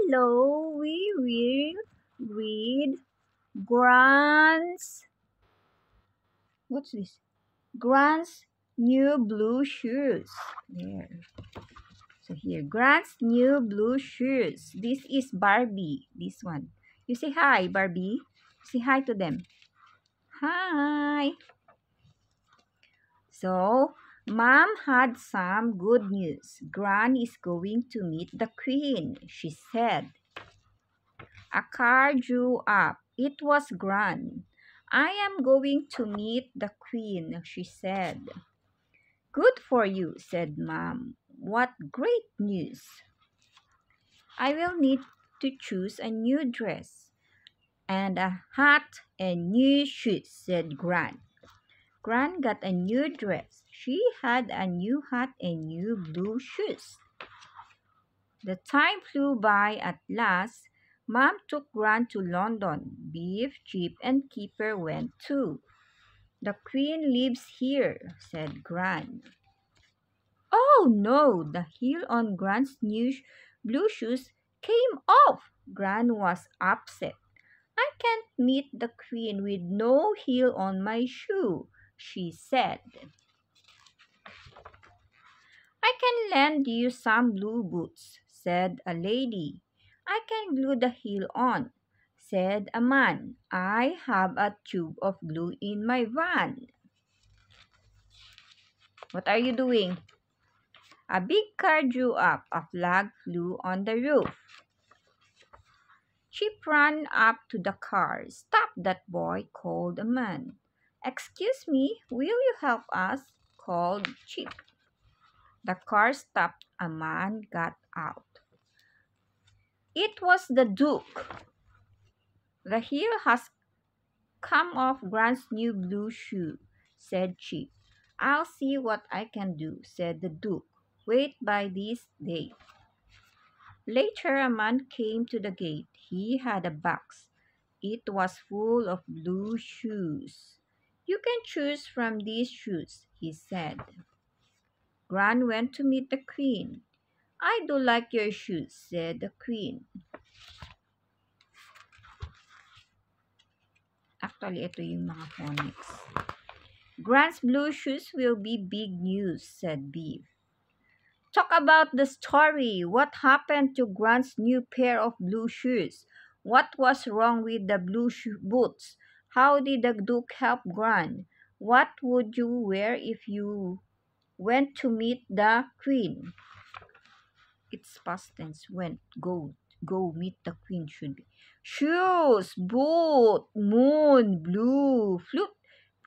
Hello, we will read Grant's, what's this? Grant's new blue shoes. There. So here, Grant's new blue shoes. This is Barbie, this one. You say hi, Barbie. Say hi to them. Hi. So, Mom had some good news. Gran is going to meet the Queen, she said. A car drew up. It was Gran. I am going to meet the Queen, she said. Good for you, said Mom. What great news. I will need to choose a new dress and a hat and new shoes, said Gran. Gran got a new dress. She had a new hat and new blue shoes. The time flew by at last. Mom took Gran to London. Beef, Chip, and Keeper went too. The Queen lives here, said Gran. Oh no! The heel on Gran's new blue shoes came off. Gran was upset. I can't meet the Queen with no heel on my shoe, she said. I can lend you some blue boots, said a lady. I can glue the heel on, said a man. I have a tube of glue in my van. What are you doing? A big car drew up. A flag flew on the roof. Chip ran up to the car. Stop that boy, called a man. Excuse me, will you help us? Called Chip. The car stopped. A man got out. It was the Duke. The heel has come off Grant's new blue shoe, said Chip. I'll see what I can do, said the Duke. Wait by this gate. Later, a man came to the gate. He had a box. It was full of blue shoes. You can choose from these shoes, he said. Grant went to meet the Queen. I do like your shoes, said the Queen. Actually, ito yung mga phonics. Grant's blue shoes will be big news, said Beef. Talk about the story. What happened to Grant's new pair of blue shoes? What was wrong with the blue boots? How did the Duke help Grant? What would you wear if you went to meet the Queen? It's past tense. Went. Go meet the Queen should be. Shoes, boot, moon, blue, flute,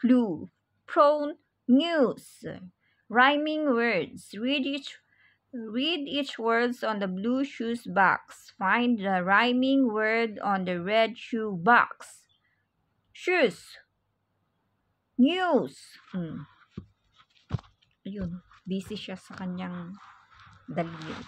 flew, prone, news. Rhyming words. Read each words on the blue shoes box. Find the rhyming word on the red shoe box. Shoes. News. Ayun, busy siya sa kanyang daliri.